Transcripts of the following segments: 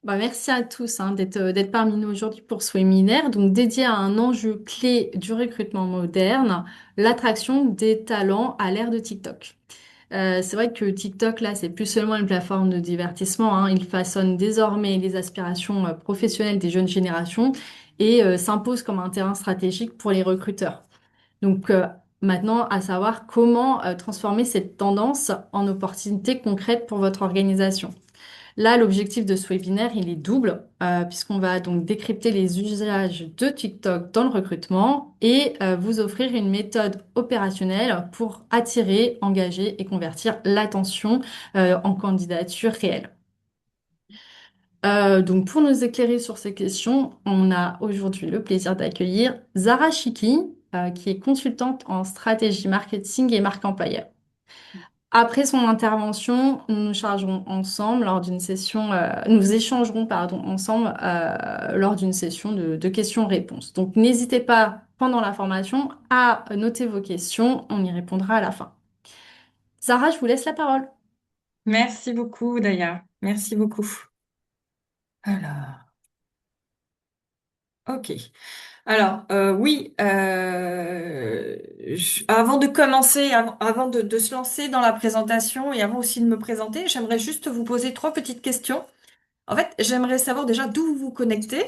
Merci à tous d'être parmi nous aujourd'hui pour ce webinaire, donc dédié à un enjeu clé du recrutement moderne, l'attraction des talents à l'ère de TikTok. C'est vrai que TikTok, là, c'est plus seulement une plateforme de divertissement, hein. Il façonne désormais les aspirations professionnelles des jeunes générations et s'impose comme un terrain stratégique pour les recruteurs. Donc maintenant, à savoir comment transformer cette tendance en opportunités concrètes pour votre organisation. Là, l'objectif de ce webinaire, il est double, puisqu'on va donc décrypter les usages de TikTok dans le recrutement et vous offrir une méthode opérationnelle pour attirer, engager et convertir l'attention en candidature réelle. Donc, pour nous éclairer sur ces questions, on a aujourd'hui le plaisir d'accueillir Zara Chiki, qui est consultante en stratégie marketing et marque employeur. Après son intervention, nous nous chargerons ensemble lors d'une session, nous échangerons pardon, ensemble lors d'une session de questions-réponses. Donc n'hésitez pas pendant la formation à noter vos questions, on y répondra à la fin. Sarah, je vous laisse la parole. Merci beaucoup, Daya. Merci beaucoup. Alors, ok. Alors, oui, avant de commencer, avant de se lancer dans la présentation et avant aussi de me présenter, j'aimerais juste vous poser trois petites questions. En fait, j'aimerais savoir déjà d'où vous vous connectez,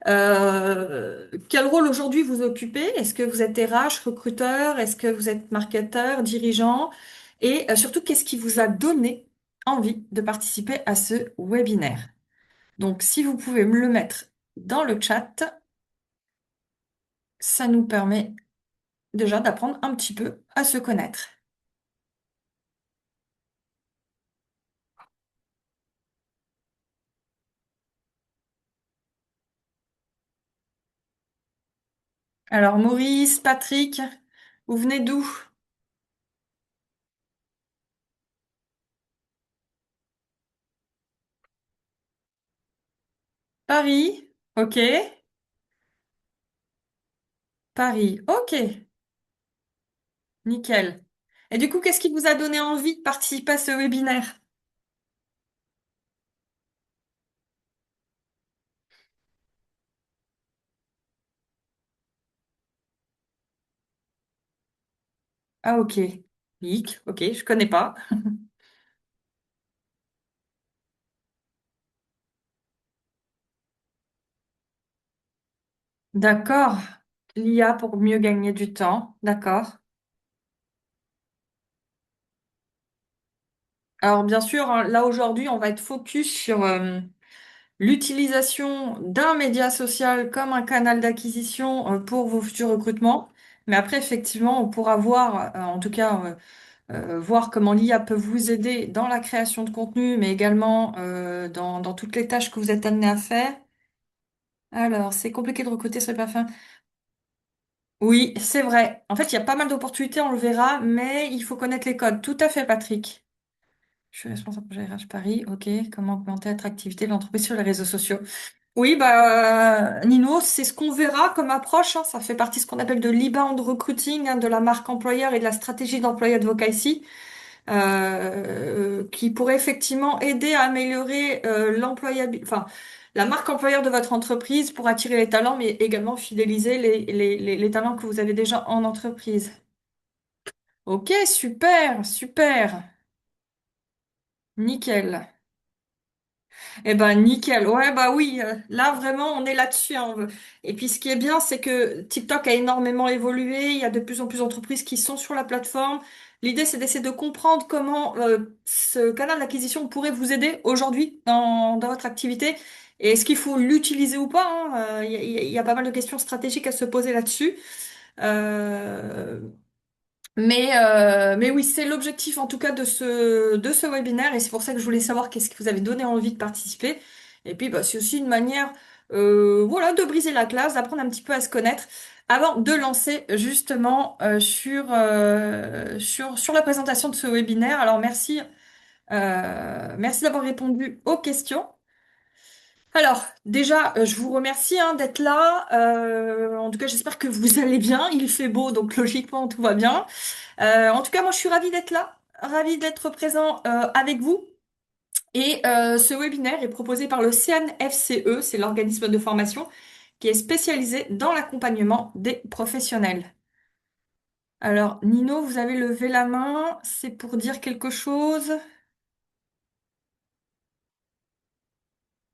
quel rôle aujourd'hui vous occupez. Est-ce que vous êtes RH, recruteur? Est-ce que vous êtes marketeur, dirigeant? Et surtout, qu'est-ce qui vous a donné envie de participer à ce webinaire? Donc, si vous pouvez me le mettre dans le chat, ça nous permet déjà d'apprendre un petit peu à se connaître. Alors, Maurice, Patrick, vous venez d'où? Paris? Ok. Paris. Ok. Nickel. Et du coup, qu'est-ce qui vous a donné envie de participer à ce webinaire? Ah, ok. Lick, ok, je connais pas. D'accord. L'IA pour mieux gagner du temps. D'accord. Alors, bien sûr, hein, là aujourd'hui, on va être focus sur l'utilisation d'un média social comme un canal d'acquisition pour vos futurs recrutements. Mais après, effectivement, on pourra voir, en tout cas, voir comment l'IA peut vous aider dans la création de contenu, mais également dans toutes les tâches que vous êtes amené à faire. Alors, c'est compliqué de recruter sur les parfums. Oui, c'est vrai. En fait, il y a pas mal d'opportunités, on le verra, mais il faut connaître les codes. Tout à fait, Patrick. Je suis responsable projet RH Paris. OK. Comment augmenter l'attractivité de l'entreprise sur les réseaux sociaux? Oui, Nino, c'est ce qu'on verra comme approche, hein. Ça fait partie de ce qu'on appelle de l'inbound recruiting, hein, de la marque employeur et de la stratégie d'employé advocacy, qui pourrait effectivement aider à améliorer l'employabilité, enfin, la marque employeur de votre entreprise pour attirer les talents, mais également fidéliser les talents que vous avez déjà en entreprise. Ok, super, super, nickel. Eh ben nickel. Ouais, bah oui, là vraiment on est là-dessus, hein. Et puis ce qui est bien, c'est que TikTok a énormément évolué, il y a de plus en plus d'entreprises qui sont sur la plateforme. L'idée, c'est d'essayer de comprendre comment ce canal d'acquisition pourrait vous aider aujourd'hui dans votre activité. Et est-ce qu'il faut l'utiliser ou pas, hein. Il y a pas mal de questions stratégiques à se poser là-dessus. Euh, mais oui, c'est l'objectif en tout cas de ce webinaire et c'est pour ça que je voulais savoir qu'est-ce qui vous avait donné envie de participer. Et puis bah, c'est aussi une manière voilà, de briser la glace, d'apprendre un petit peu à se connaître avant de lancer justement sur la présentation de ce webinaire. Alors merci d'avoir répondu aux questions. Alors, déjà, je vous remercie d'être là. En tout cas, j'espère que vous allez bien. Il fait beau, donc logiquement, tout va bien. En tout cas, moi, je suis ravie d'être là, ravie d'être présent avec vous. Et ce webinaire est proposé par le CNFCE, c'est l'organisme de formation qui est spécialisé dans l'accompagnement des professionnels. Alors, Nino, vous avez levé la main, c'est pour dire quelque chose?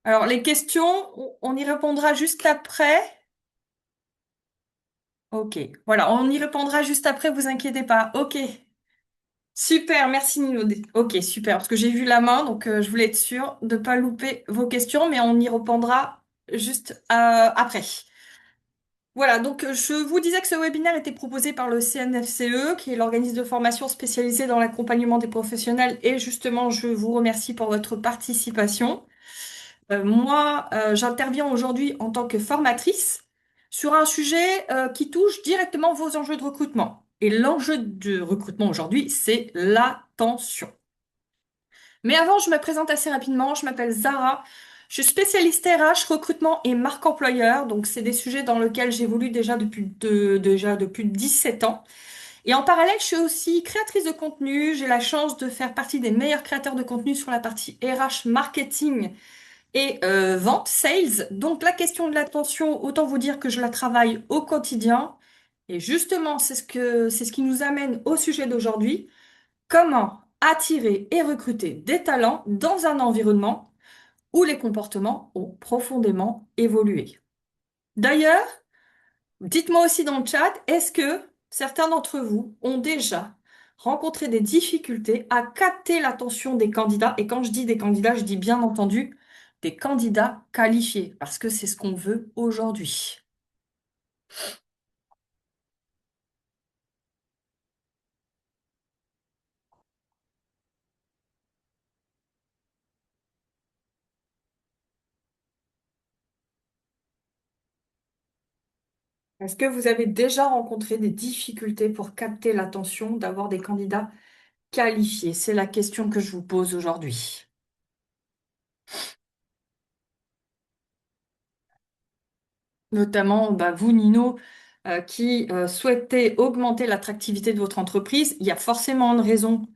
Alors, les questions, on y répondra juste après. Ok, voilà, on y répondra juste après, vous inquiétez pas. Ok, super, merci Nino. Ok, super, parce que j'ai vu la main, donc je voulais être sûre de ne pas louper vos questions, mais on y répondra juste après. Voilà, donc je vous disais que ce webinaire était proposé par le CNFCE, qui est l'organisme de formation spécialisé dans l'accompagnement des professionnels, et justement, je vous remercie pour votre participation. Moi, j'interviens aujourd'hui en tant que formatrice sur un sujet qui touche directement vos enjeux de recrutement. Et l'enjeu de recrutement aujourd'hui, c'est l'attention. Mais avant, je me présente assez rapidement. Je m'appelle Zara. Je suis spécialiste RH, recrutement et marque employeur. Donc, c'est des sujets dans lesquels j'évolue déjà depuis 17 ans. Et en parallèle, je suis aussi créatrice de contenu. J'ai la chance de faire partie des meilleurs créateurs de contenu sur la partie RH, marketing et vente, sales. Donc, la question de l'attention, autant vous dire que je la travaille au quotidien. Et justement, c'est ce qui nous amène au sujet d'aujourd'hui. Comment attirer et recruter des talents dans un environnement où les comportements ont profondément évolué? D'ailleurs, dites-moi aussi dans le chat, est-ce que certains d'entre vous ont déjà rencontré des difficultés à capter l'attention des candidats? Et quand je dis des candidats, je dis bien entendu des candidats qualifiés, parce que c'est ce qu'on veut aujourd'hui. Est-ce que vous avez déjà rencontré des difficultés pour capter l'attention d'avoir des candidats qualifiés? C'est la question que je vous pose aujourd'hui. Notamment bah, vous, Nino, qui souhaitez augmenter l'attractivité de votre entreprise. Il y a forcément une raison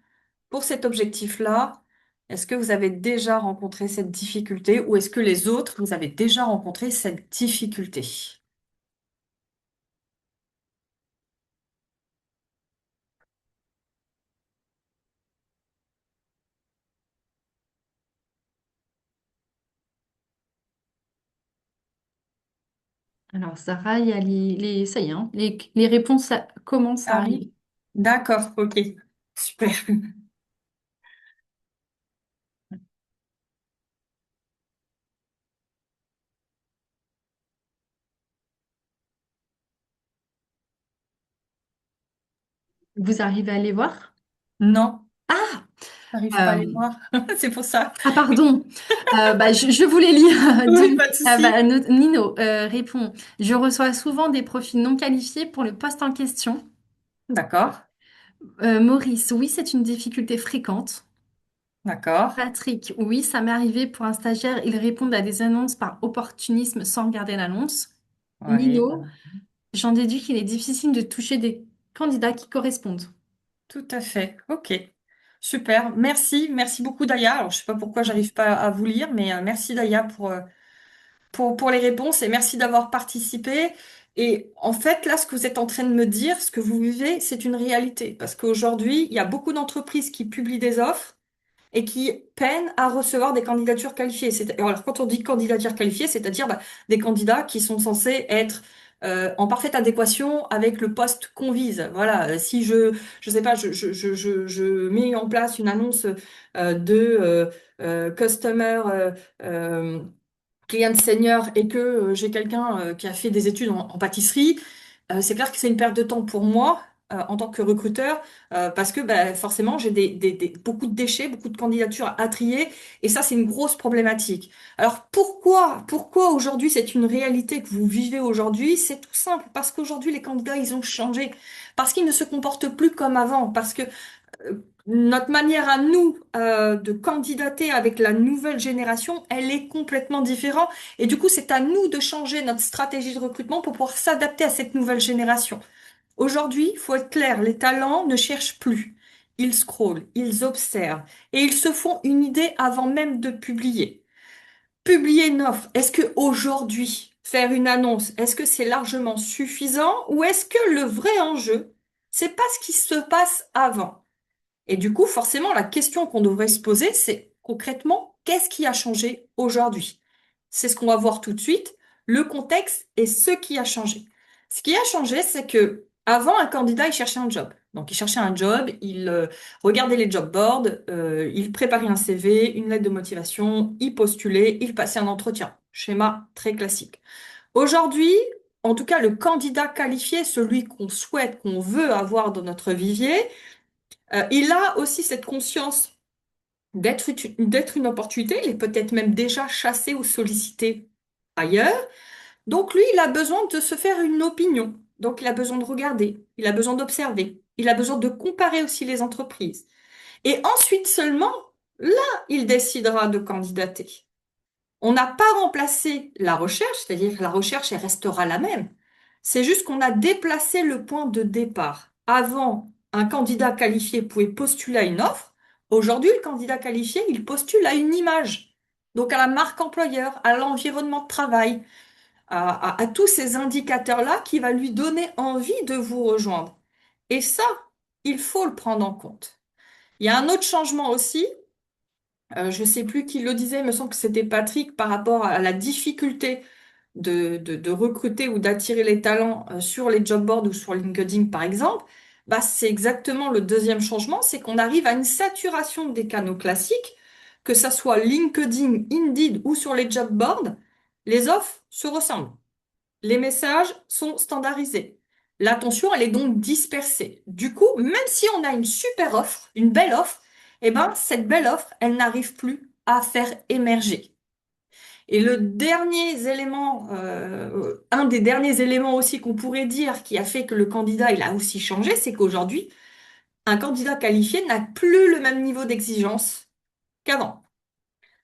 pour cet objectif-là. Est-ce que vous avez déjà rencontré cette difficulté ou est-ce que les autres, vous avez déjà rencontré cette difficulté? Alors, Sarah, il y a ça y est, hein, les réponses commencent à Arrive? arriver. D'accord, ok. Super. Vous arrivez à les voir? Non, Ah, j'arrive pas à les euh, voir. C'est pour ça. ah pardon. Bah, je voulais lire. Oui, pas de souci. Nino répond, je reçois souvent des profils non qualifiés pour le poste en question. D'accord, Maurice, oui, c'est une difficulté fréquente. d'accord. Patrick, oui, ça m'est arrivé pour un stagiaire, ils répondent à des annonces par opportunisme sans regarder l'annonce. Oui, Nino, j'en déduis qu'il est difficile de toucher des candidats qui correspondent. tout à fait. Ok. Super. Merci. Merci beaucoup, Daya. Alors, je sais pas pourquoi j'arrive pas à vous lire, mais merci, Daya, pour les réponses et merci d'avoir participé. Et en fait, là, ce que vous êtes en train de me dire, ce que vous vivez, c'est une réalité. Parce qu'aujourd'hui, il y a beaucoup d'entreprises qui publient des offres et qui peinent à recevoir des candidatures qualifiées. Alors, quand on dit candidature qualifiée, c'est-à-dire bah, des candidats qui sont censés être en parfaite adéquation avec le poste qu'on vise. Voilà, si je sais pas, je mets en place une annonce de customer euh, client senior et que j'ai quelqu'un qui a fait des études en pâtisserie, c'est clair que c'est une perte de temps pour moi en tant que recruteur parce que bah, forcément j'ai beaucoup de déchets, beaucoup de candidatures à trier et ça c'est une grosse problématique. Alors pourquoi aujourd'hui c'est une réalité que vous vivez aujourd'hui? C'est tout simple parce qu'aujourd'hui les candidats ils ont changé, parce qu'ils ne se comportent plus comme avant, parce que notre manière à nous de candidater avec la nouvelle génération, elle est complètement différente. Et du coup, c'est à nous de changer notre stratégie de recrutement pour pouvoir s'adapter à cette nouvelle génération. Aujourd'hui, il faut être clair, les talents ne cherchent plus. ils scrollent, ils observent et ils se font une idée avant même de publier. Publier une offre, est-ce que aujourd'hui, faire une annonce, est-ce que c'est largement suffisant ou est-ce que le vrai enjeu, c'est pas ce qui se passe avant? Et du coup, forcément, la question qu'on devrait se poser, c'est concrètement, qu'est-ce qui a changé aujourd'hui? C'est ce qu'on va voir tout de suite, le contexte et ce qui a changé. Ce qui a changé, c'est que avant, un candidat, il cherchait un job. Donc, il cherchait un job, il regardait les job boards, il préparait un CV, une lettre de motivation, il postulait, il passait un entretien. Schéma très classique. Aujourd'hui, en tout cas, le candidat qualifié, celui qu'on souhaite, qu'on veut avoir dans notre vivier, il a aussi cette conscience d'être une opportunité. Il est peut-être même déjà chassé ou sollicité ailleurs. Donc lui, il a besoin de se faire une opinion. Donc il a besoin de regarder, il a besoin d'observer, il a besoin de comparer aussi les entreprises. Et ensuite seulement, là, il décidera de candidater. On n'a pas remplacé la recherche, c'est-à-dire que la recherche, elle restera la même. C'est juste qu'on a déplacé le point de départ. Avant, un candidat qualifié pouvait postuler à une offre. Aujourd'hui, le candidat qualifié, il postule à une image. Donc à la marque employeur, à l'environnement de travail, à tous ces indicateurs-là qui va lui donner envie de vous rejoindre. Et ça, il faut le prendre en compte. Il y a un autre changement aussi, je ne sais plus qui le disait, il me semble que c'était Patrick, par rapport à la difficulté de recruter ou d'attirer les talents sur les job boards ou sur LinkedIn, par exemple. Bah, c'est exactement le deuxième changement, c'est qu'on arrive à une saturation des canaux classiques, que ça soit LinkedIn, Indeed ou sur les job boards, les offres se ressemblent. Les messages sont standardisés. L'attention, elle est donc dispersée. Du coup, même si on a une super offre, une belle offre, eh ben, cette belle offre, elle n'arrive plus à faire émerger. Et le dernier élément, un des derniers éléments aussi qu'on pourrait dire qui a fait que le candidat, il a aussi changé, c'est qu'aujourd'hui, un candidat qualifié n'a plus le même niveau d'exigence qu'avant.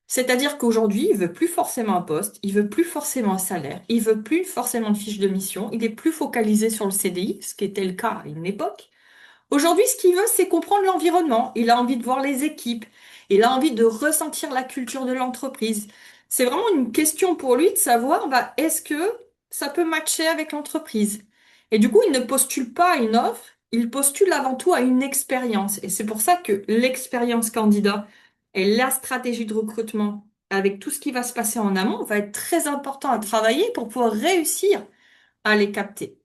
C'est-à-dire qu'aujourd'hui, il veut plus forcément un poste, il veut plus forcément un salaire, il veut plus forcément de fiche de mission, il est plus focalisé sur le CDI, ce qui était le cas à une époque. Aujourd'hui, ce qu'il veut, c'est comprendre l'environnement. Il a envie de voir les équipes, il a envie de ressentir la culture de l'entreprise. C'est vraiment une question pour lui de savoir, bah, est-ce que ça peut matcher avec l'entreprise? Et du coup, il ne postule pas à une offre, il postule avant tout à une expérience. Et c'est pour ça que l'expérience candidat et la stratégie de recrutement, avec tout ce qui va se passer en amont, va être très important à travailler pour pouvoir réussir à les capter.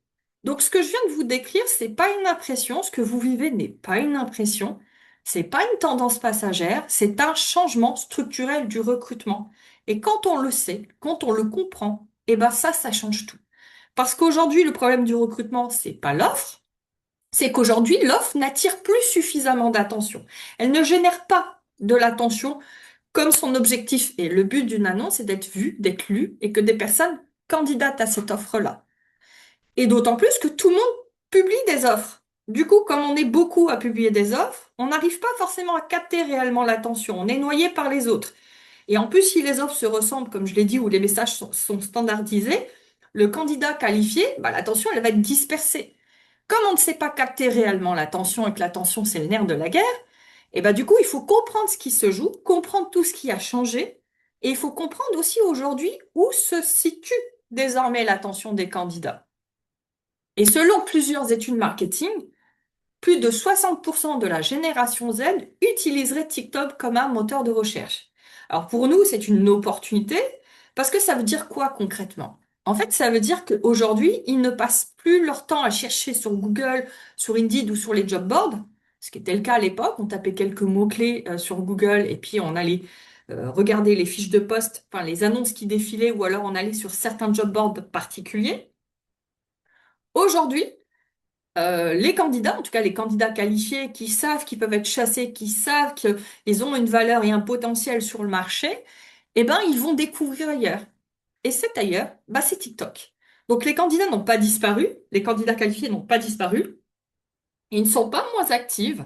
Donc, ce que je viens de vous décrire, c'est pas une impression. Ce que vous vivez n'est pas une impression. C'est pas une tendance passagère. C'est un changement structurel du recrutement. Et quand on le sait, quand on le comprend, eh ben ça change tout. Parce qu'aujourd'hui, le problème du recrutement, c'est pas l'offre. C'est qu'aujourd'hui, l'offre n'attire plus suffisamment d'attention. Elle ne génère pas de l'attention comme son objectif. Et le but d'une annonce, c'est d'être vu, d'être lu et que des personnes candidatent à cette offre-là. Et d'autant plus que tout le monde publie des offres. Du coup, comme on est beaucoup à publier des offres, on n'arrive pas forcément à capter réellement l'attention. On est noyé par les autres. Et en plus, si les offres se ressemblent, comme je l'ai dit, ou les messages sont standardisés, le candidat qualifié, bah, l'attention, elle va être dispersée. Comme on ne sait pas capter réellement l'attention et que l'attention, c'est le nerf de la guerre, et bah, du coup, il faut comprendre ce qui se joue, comprendre tout ce qui a changé, et il faut comprendre aussi aujourd'hui où se situe désormais l'attention des candidats. Et selon plusieurs études marketing, plus de 60% de la génération Z utiliserait TikTok comme un moteur de recherche. Alors pour nous, c'est une opportunité parce que ça veut dire quoi concrètement? En fait, ça veut dire qu'aujourd'hui, ils ne passent plus leur temps à chercher sur Google, sur Indeed ou sur les job boards, ce qui était le cas à l'époque. On tapait quelques mots-clés sur Google et puis on allait regarder les fiches de poste, enfin les annonces qui défilaient ou alors on allait sur certains job boards particuliers. Aujourd'hui, les candidats, en tout cas les candidats qualifiés qui savent qu'ils peuvent être chassés, qui savent qu'ils ont une valeur et un potentiel sur le marché, eh ben, ils vont découvrir ailleurs. Et cet ailleurs, bah, c'est TikTok. Donc les candidats n'ont pas disparu, les candidats qualifiés n'ont pas disparu, ils ne sont pas moins actifs,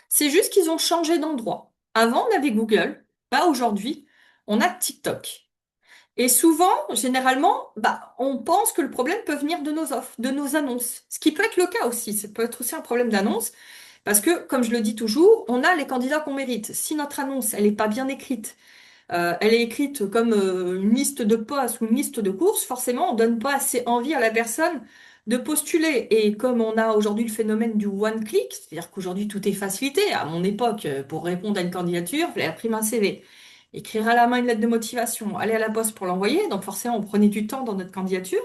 c'est juste qu'ils ont changé d'endroit. Avant, on avait Google, bah, aujourd'hui, on a TikTok. Et souvent, généralement, bah, on pense que le problème peut venir de nos offres, de nos annonces. Ce qui peut être le cas aussi. Ça peut être aussi un problème d'annonce. Parce que, comme je le dis toujours, on a les candidats qu'on mérite. Si notre annonce, elle n'est pas bien écrite, elle est écrite comme une liste de postes ou une liste de courses, forcément, on donne pas assez envie à la personne de postuler. Et comme on a aujourd'hui le phénomène du one click, c'est-à-dire qu'aujourd'hui tout est facilité. À mon époque, pour répondre à une candidature, il fallait imprimer un CV, écrire à la main une lettre de motivation, aller à la poste pour l'envoyer. Donc forcément, on prenait du temps dans notre candidature.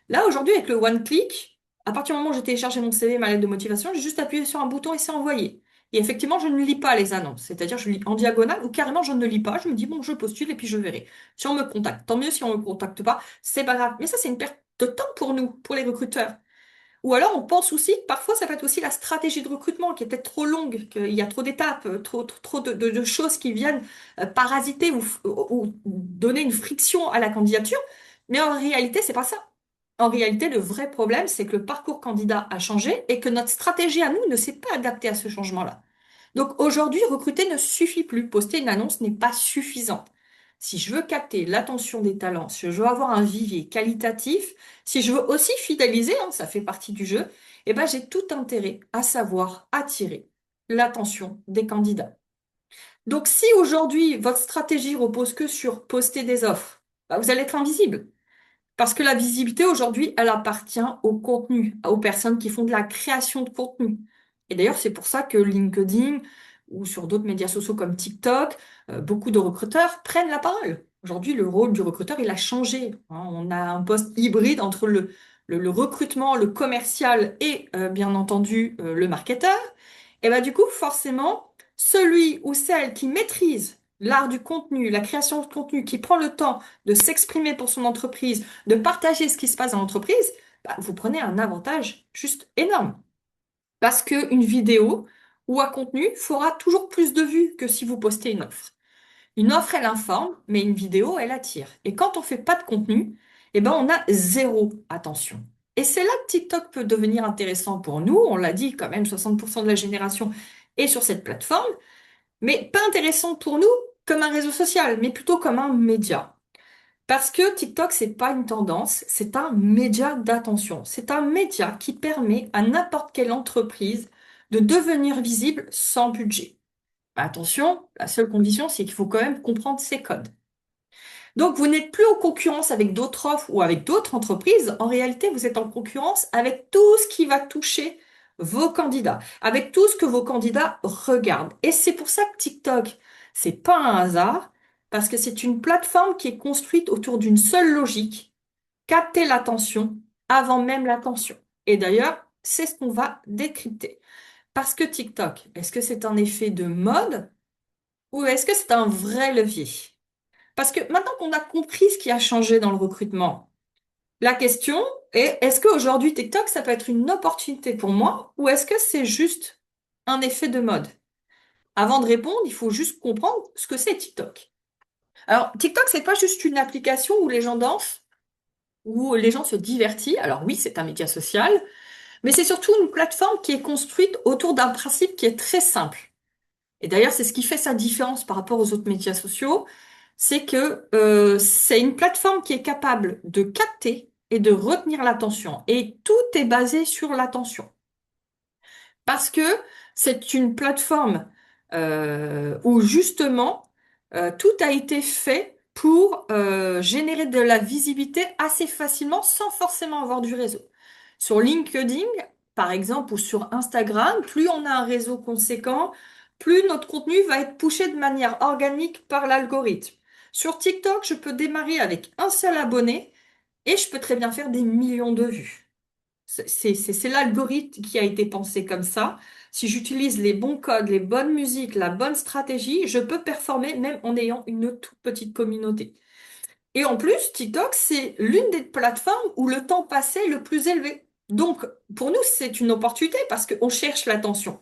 Là, aujourd'hui, avec le one click, à partir du moment où j'ai téléchargé mon CV, ma lettre de motivation, j'ai juste appuyé sur un bouton et c'est envoyé. Et effectivement, je ne lis pas les annonces. C'est-à-dire, je lis en diagonale ou carrément, je ne lis pas. Je me dis, bon, je postule et puis je verrai. Si on me contacte, tant mieux. Si on me contacte pas, c'est pas grave. Mais ça, c'est une perte de temps pour nous, pour les recruteurs. Ou alors, on pense aussi que parfois, ça peut être aussi la stratégie de recrutement qui est peut-être trop longue, qu'il y a trop d'étapes, trop de choses qui viennent parasiter ou donner une friction à la candidature. Mais en réalité, c'est pas ça. En réalité, le vrai problème, c'est que le parcours candidat a changé et que notre stratégie à nous ne s'est pas adaptée à ce changement-là. Donc aujourd'hui, recruter ne suffit plus. Poster une annonce n'est pas suffisant. Si je veux capter l'attention des talents, si je veux avoir un vivier qualitatif, si je veux aussi fidéliser, hein, ça fait partie du jeu, eh ben, j'ai tout intérêt à savoir attirer l'attention des candidats. Donc si aujourd'hui, votre stratégie repose que sur poster des offres, bah, vous allez être invisible. Parce que la visibilité aujourd'hui, elle appartient au contenu, aux personnes qui font de la création de contenu. Et d'ailleurs, c'est pour ça que LinkedIn ou sur d'autres médias sociaux comme TikTok, beaucoup de recruteurs prennent la parole. Aujourd'hui, le rôle du recruteur, il a changé. Hein. On a un poste hybride entre le recrutement, le commercial et bien entendu le marketeur. Et bah du coup, forcément, celui ou celle qui maîtrise l'art du contenu, la création de contenu, qui prend le temps de s'exprimer pour son entreprise, de partager ce qui se passe dans l'entreprise, bah, vous prenez un avantage juste énorme. Parce qu'une vidéo ou un contenu fera toujours plus de vues que si vous postez une offre. Une offre, elle informe, mais une vidéo, elle attire. Et quand on fait pas de contenu, eh ben, on a zéro attention. Et c'est là que TikTok peut devenir intéressant pour nous. On l'a dit, quand même, 60% de la génération est sur cette plateforme, mais pas intéressant pour nous comme un réseau social, mais plutôt comme un média. Parce que TikTok, c'est pas une tendance, c'est un média d'attention. C'est un média qui permet à n'importe quelle entreprise de devenir visible sans budget. Attention, la seule condition, c'est qu'il faut quand même comprendre ces codes. Donc, vous n'êtes plus en concurrence avec d'autres offres ou avec d'autres entreprises. En réalité, vous êtes en concurrence avec tout ce qui va toucher vos candidats, avec tout ce que vos candidats regardent. Et c'est pour ça que TikTok, c'est pas un hasard, parce que c'est une plateforme qui est construite autour d'une seule logique, capter l'attention avant même l'attention. Et d'ailleurs, c'est ce qu'on va décrypter. Parce que TikTok, est-ce que c'est un effet de mode ou est-ce que c'est un vrai levier? Parce que maintenant qu'on a compris ce qui a changé dans le recrutement, la question est, est-ce qu'aujourd'hui TikTok, ça peut être une opportunité pour moi ou est-ce que c'est juste un effet de mode? Avant de répondre, il faut juste comprendre ce que c'est TikTok. Alors, TikTok, c'est pas juste une application où les gens dansent, où les gens se divertissent. Alors oui, c'est un média social, mais c'est surtout une plateforme qui est construite autour d'un principe qui est très simple. Et d'ailleurs, c'est ce qui fait sa différence par rapport aux autres médias sociaux, c'est que c'est une plateforme qui est capable de capter et de retenir l'attention. Et tout est basé sur l'attention. Parce que c'est une plateforme où justement tout a été fait pour générer de la visibilité assez facilement sans forcément avoir du réseau. Sur LinkedIn, par exemple, ou sur Instagram, plus on a un réseau conséquent, plus notre contenu va être poussé de manière organique par l'algorithme. Sur TikTok, je peux démarrer avec un seul abonné et je peux très bien faire des millions de vues. C'est l'algorithme qui a été pensé comme ça. Si j'utilise les bons codes, les bonnes musiques, la bonne stratégie, je peux performer même en ayant une toute petite communauté. Et en plus, TikTok, c'est l'une des plateformes où le temps passé est le plus élevé. Donc, pour nous, c'est une opportunité parce qu'on cherche l'attention.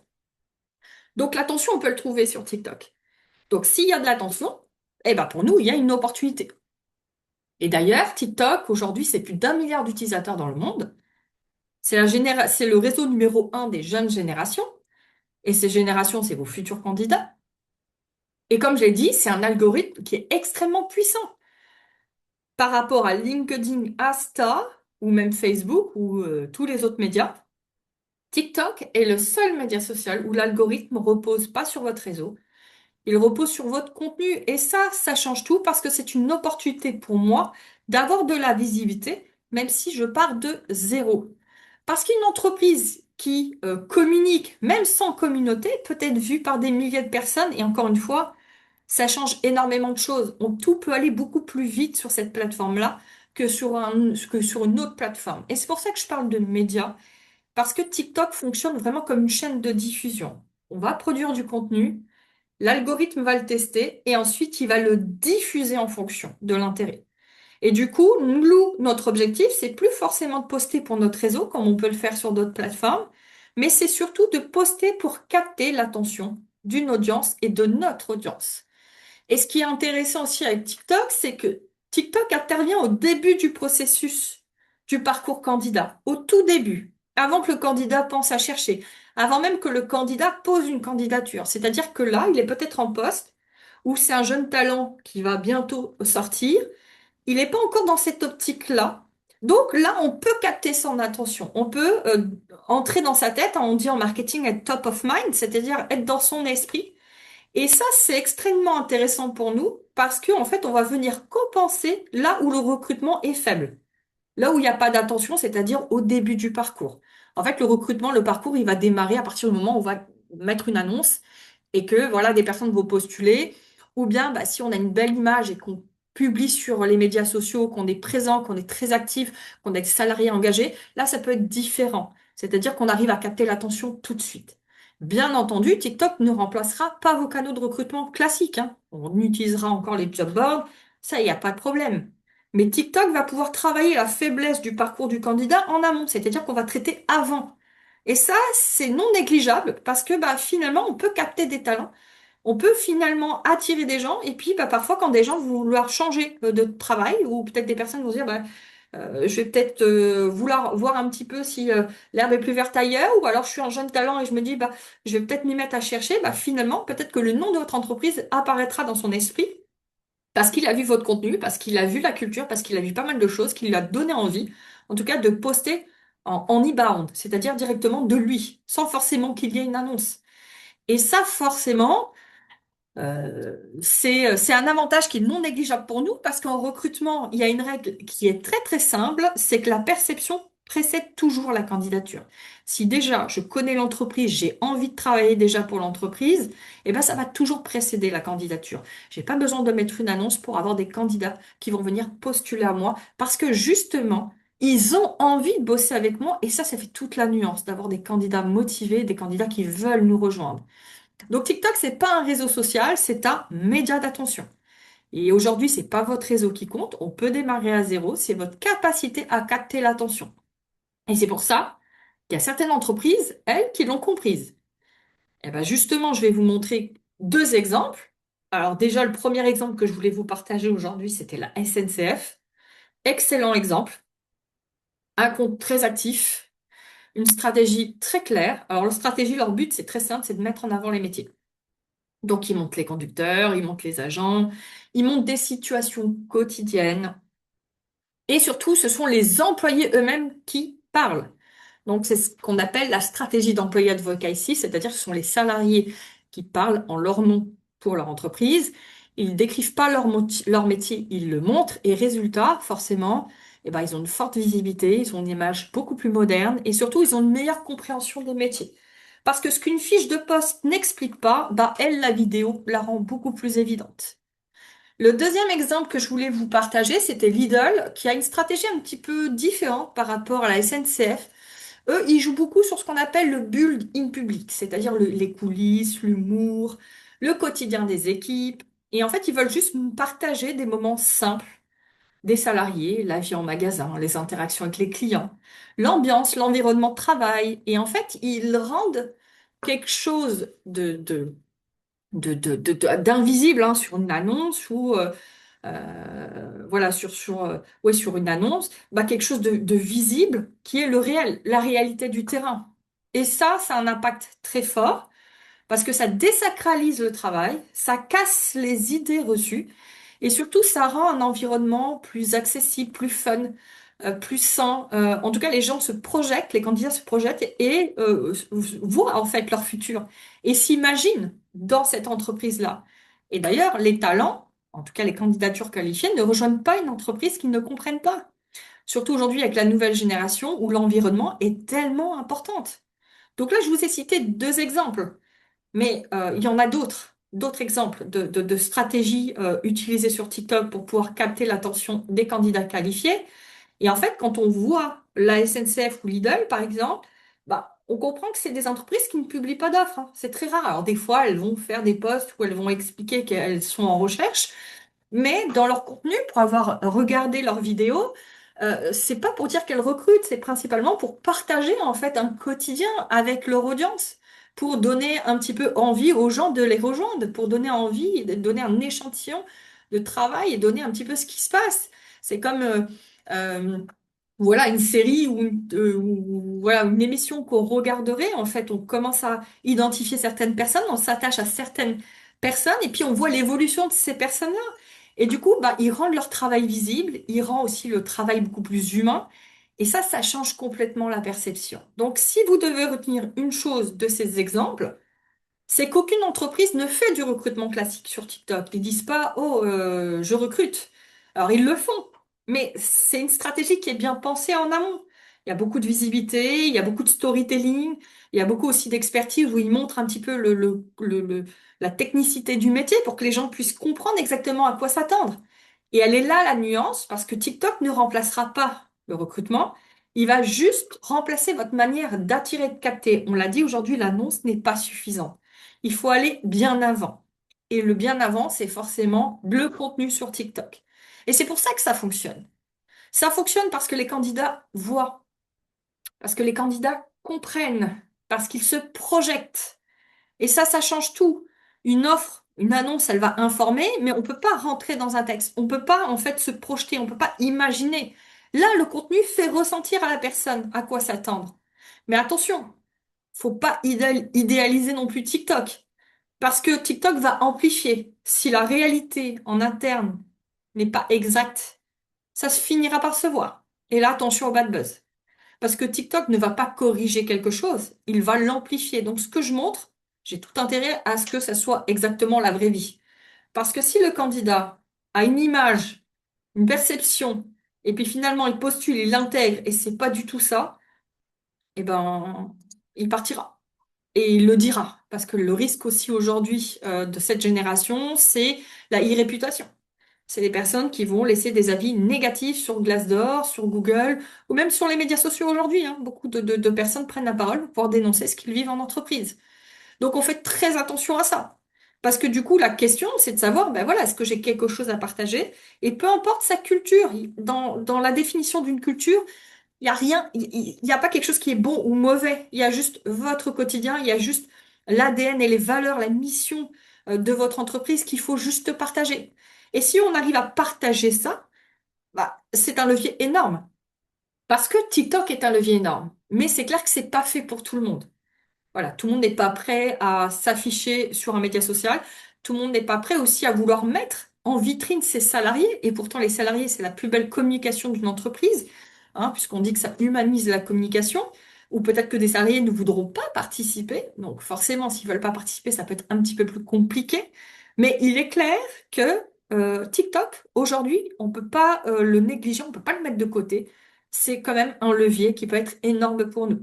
Donc, l'attention, on peut le trouver sur TikTok. Donc, s'il y a de l'attention, eh ben, pour nous, il y a une opportunité. Et d'ailleurs, TikTok, aujourd'hui, c'est plus d'1 milliard d'utilisateurs dans le monde. C'est le réseau numéro un des jeunes générations. Et ces générations, c'est vos futurs candidats. Et comme j'ai dit, c'est un algorithme qui est extrêmement puissant par rapport à LinkedIn, Insta ou même Facebook ou tous les autres médias. TikTok est le seul média social où l'algorithme repose pas sur votre réseau, il repose sur votre contenu. Et ça change tout parce que c'est une opportunité pour moi d'avoir de la visibilité, même si je pars de zéro. Parce qu'une entreprise qui communique, même sans communauté, peut être vue par des milliers de personnes. Et encore une fois, ça change énormément de choses. Tout peut aller beaucoup plus vite sur cette plateforme-là que sur une autre plateforme. Et c'est pour ça que je parle de médias, parce que TikTok fonctionne vraiment comme une chaîne de diffusion. On va produire du contenu, l'algorithme va le tester et ensuite il va le diffuser en fonction de l'intérêt. Et du coup, nous, notre objectif, c'est plus forcément de poster pour notre réseau, comme on peut le faire sur d'autres plateformes, mais c'est surtout de poster pour capter l'attention d'une audience et de notre audience. Et ce qui est intéressant aussi avec TikTok, c'est que TikTok intervient au début du processus du parcours candidat, au tout début, avant que le candidat pense à chercher, avant même que le candidat pose une candidature. C'est-à-dire que là, il est peut-être en poste, ou c'est un jeune talent qui va bientôt sortir, il n'est pas encore dans cette optique-là. Donc là, on peut capter son attention. On peut entrer dans sa tête, hein, on dit en marketing être top of mind, c'est-à-dire être dans son esprit. Et ça, c'est extrêmement intéressant pour nous parce qu'en fait, on va venir compenser là où le recrutement est faible. Là où il n'y a pas d'attention, c'est-à-dire au début du parcours. En fait, le recrutement, le parcours, il va démarrer à partir du moment où on va mettre une annonce et que voilà, des personnes vont postuler. Ou bien, bah, si on a une belle image et qu'on publie sur les médias sociaux, qu'on est présent, qu'on est très actif, qu'on a des salariés engagés, là, ça peut être différent. C'est-à-dire qu'on arrive à capter l'attention tout de suite. Bien entendu, TikTok ne remplacera pas vos canaux de recrutement classiques, hein. On utilisera encore les job boards, ça, il n'y a pas de problème. Mais TikTok va pouvoir travailler la faiblesse du parcours du candidat en amont, c'est-à-dire qu'on va traiter avant. Et ça, c'est non négligeable parce que bah, finalement, on peut capter des talents, on peut finalement attirer des gens, et puis bah, parfois quand des gens vont vouloir changer de travail, ou peut-être des personnes vont se dire, bah, je vais peut-être vouloir voir un petit peu si l'herbe est plus verte ailleurs, ou alors je suis un jeune talent et je me dis, bah, je vais peut-être m'y mettre à chercher, bah, finalement, peut-être que le nom de votre entreprise apparaîtra dans son esprit parce qu'il a vu votre contenu, parce qu'il a vu la culture, parce qu'il a vu pas mal de choses qui lui a donné envie, en tout cas, de poster en inbound, c'est-à-dire directement de lui, sans forcément qu'il y ait une annonce. Et ça, forcément, c'est un avantage qui est non négligeable pour nous parce qu'en recrutement, il y a une règle qui est très très simple, c'est que la perception précède toujours la candidature. Si déjà je connais l'entreprise, j'ai envie de travailler déjà pour l'entreprise, eh ben ça va toujours précéder la candidature. J'ai pas besoin de mettre une annonce pour avoir des candidats qui vont venir postuler à moi parce que justement, ils ont envie de bosser avec moi et ça fait toute la nuance d'avoir des candidats motivés, des candidats qui veulent nous rejoindre. Donc TikTok, c'est pas un réseau social, c'est un média d'attention. Et aujourd'hui, c'est pas votre réseau qui compte, on peut démarrer à zéro, c'est votre capacité à capter l'attention. Et c'est pour ça qu'il y a certaines entreprises, elles, qui l'ont comprise. Et ben justement, je vais vous montrer deux exemples. Alors déjà, le premier exemple que je voulais vous partager aujourd'hui, c'était la SNCF. Excellent exemple. Un compte très actif, une stratégie très claire. Alors, la stratégie, leur but, c'est très simple, c'est de mettre en avant les métiers. Donc, ils montent les conducteurs, ils montent les agents, ils montent des situations quotidiennes. Et surtout, ce sont les employés eux-mêmes qui parlent. Donc, c'est ce qu'on appelle la stratégie d'employé advocacy, c'est-à-dire que ce sont les salariés qui parlent en leur nom pour leur entreprise. Ils décrivent pas leur métier, ils le montrent. Et résultat, forcément, eh ben, ils ont une forte visibilité, ils ont une image beaucoup plus moderne et surtout, ils ont une meilleure compréhension des métiers. Parce que ce qu'une fiche de poste n'explique pas, bah, elle, la vidéo, la rend beaucoup plus évidente. Le deuxième exemple que je voulais vous partager, c'était Lidl, qui a une stratégie un petit peu différente par rapport à la SNCF. Eux, ils jouent beaucoup sur ce qu'on appelle le build in public, c'est-à-dire les coulisses, l'humour, le quotidien des équipes. Et en fait, ils veulent juste nous partager des moments simples des salariés, la vie en magasin, les interactions avec les clients, l'ambiance, l'environnement de travail. Et en fait, ils rendent quelque chose d'invisible hein, sur une annonce ou voilà ouais, sur une annonce, bah, quelque chose de visible qui est le réel, la réalité du terrain. Et ça a un impact très fort parce que ça désacralise le travail, ça casse les idées reçues et surtout ça rend un environnement plus accessible, plus fun. plus sain. En tout cas, les gens se projettent, les candidats se projettent et voient en fait leur futur et s'imaginent dans cette entreprise-là. Et d'ailleurs, les talents, en tout cas les candidatures qualifiées, ne rejoignent pas une entreprise qu'ils ne comprennent pas. Surtout aujourd'hui avec la nouvelle génération où l'environnement est tellement importante. Donc là, je vous ai cité deux exemples, mais il y en a d'autres exemples de stratégies utilisées sur TikTok pour pouvoir capter l'attention des candidats qualifiés. Et en fait, quand on voit la SNCF ou Lidl, par exemple, bah, on comprend que c'est des entreprises qui ne publient pas d'offres, hein. C'est très rare. Alors des fois, elles vont faire des posts où elles vont expliquer qu'elles sont en recherche, mais dans leur contenu, pour avoir regardé leurs vidéos, c'est pas pour dire qu'elles recrutent, c'est principalement pour partager en fait un quotidien avec leur audience, pour donner un petit peu envie aux gens de les rejoindre, pour donner envie, de donner un échantillon de travail et donner un petit peu ce qui se passe. C'est comme euh, voilà une série ou voilà une émission qu'on regarderait. En fait, on commence à identifier certaines personnes, on s'attache à certaines personnes et puis on voit l'évolution de ces personnes-là. Et du coup, bah, ils rendent leur travail visible, ils rendent aussi le travail beaucoup plus humain. Et ça change complètement la perception. Donc, si vous devez retenir une chose de ces exemples, c'est qu'aucune entreprise ne fait du recrutement classique sur TikTok. Ils disent pas, oh, je recrute. Alors, ils le font, mais c'est une stratégie qui est bien pensée en amont. Il y a beaucoup de visibilité, il y a beaucoup de storytelling, il y a beaucoup aussi d'expertise où ils montrent un petit peu la technicité du métier pour que les gens puissent comprendre exactement à quoi s'attendre. Et elle est là la nuance, parce que TikTok ne remplacera pas le recrutement. Il va juste remplacer votre manière d'attirer, de capter. On l'a dit aujourd'hui, l'annonce n'est pas suffisante. Il faut aller bien avant. Et le bien avant, c'est forcément le contenu sur TikTok. Et c'est pour ça que ça fonctionne. Ça fonctionne parce que les candidats voient, parce que les candidats comprennent, parce qu'ils se projettent. Et ça change tout. Une offre, une annonce, elle va informer, mais on peut pas rentrer dans un texte. On peut pas, en fait, se projeter. On peut pas imaginer. Là, le contenu fait ressentir à la personne à quoi s'attendre. Mais attention, faut pas idéaliser non plus TikTok. Parce que TikTok va amplifier. Si la réalité en interne n'est pas exacte, ça se finira par se voir. Et là, attention au bad buzz. Parce que TikTok ne va pas corriger quelque chose, il va l'amplifier. Donc ce que je montre, j'ai tout intérêt à ce que ça soit exactement la vraie vie. Parce que si le candidat a une image, une perception, et puis finalement il postule, il l'intègre, et c'est pas du tout ça, eh ben, il partira. Et il le dira, parce que le risque aussi aujourd'hui de cette génération, c'est la e-réputation. C'est les personnes qui vont laisser des avis négatifs sur Glassdoor, sur Google, ou même sur les médias sociaux aujourd'hui, hein. Beaucoup de personnes prennent la parole pour dénoncer ce qu'ils vivent en entreprise. Donc on fait très attention à ça. Parce que du coup, la question, c'est de savoir, ben voilà, est-ce que j'ai quelque chose à partager? Et peu importe sa culture, dans la définition d'une culture, il y a rien, il y a pas quelque chose qui est bon ou mauvais. Il y a juste votre quotidien, il y a juste l'ADN et les valeurs, la mission de votre entreprise qu'il faut juste partager. Et si on arrive à partager ça, bah, c'est un levier énorme. Parce que TikTok est un levier énorme. Mais c'est clair que c'est pas fait pour tout le monde. Voilà, tout le monde n'est pas prêt à s'afficher sur un média social. Tout le monde n'est pas prêt aussi à vouloir mettre en vitrine ses salariés. Et pourtant, les salariés, c'est la plus belle communication d'une entreprise, hein, puisqu'on dit que ça humanise la communication. Ou peut-être que des salariés ne voudront pas participer. Donc forcément, s'ils veulent pas participer, ça peut être un petit peu plus compliqué. Mais il est clair que TikTok, aujourd'hui, on peut pas le négliger, on peut pas le mettre de côté. C'est quand même un levier qui peut être énorme pour nous.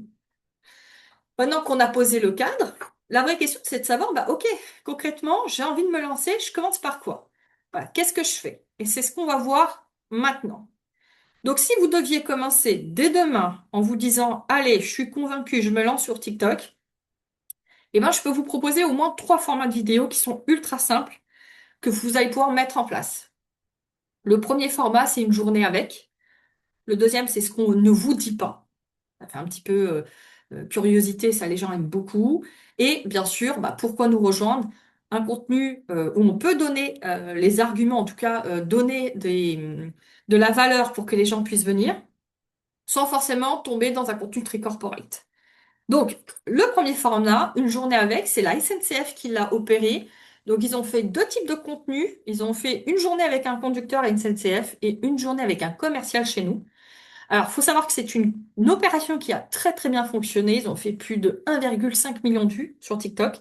Maintenant qu'on a posé le cadre, la vraie question, c'est de savoir, bah, ok, concrètement, j'ai envie de me lancer, je commence par quoi? Voilà, qu'est-ce que je fais? Et c'est ce qu'on va voir maintenant. Donc, si vous deviez commencer dès demain en vous disant, allez, je suis convaincu, je me lance sur TikTok, eh ben, je peux vous proposer au moins trois formats de vidéos qui sont ultra simples que vous allez pouvoir mettre en place. Le premier format, c'est une journée avec. Le deuxième, c'est ce qu'on ne vous dit pas. Ça fait un petit peu curiosité, ça les gens aiment beaucoup. Et bien sûr, bah, pourquoi nous rejoindre? Un contenu où on peut donner les arguments, en tout cas donner de la valeur pour que les gens puissent venir, sans forcément tomber dans un contenu très corporate. Donc, le premier format, une journée avec, c'est la SNCF qui l'a opéré. Donc, ils ont fait deux types de contenus. Ils ont fait une journée avec un conducteur à SNCF et une journée avec un commercial chez nous. Alors, faut savoir que c'est une opération qui a très très bien fonctionné. Ils ont fait plus de 1,5 million de vues sur TikTok.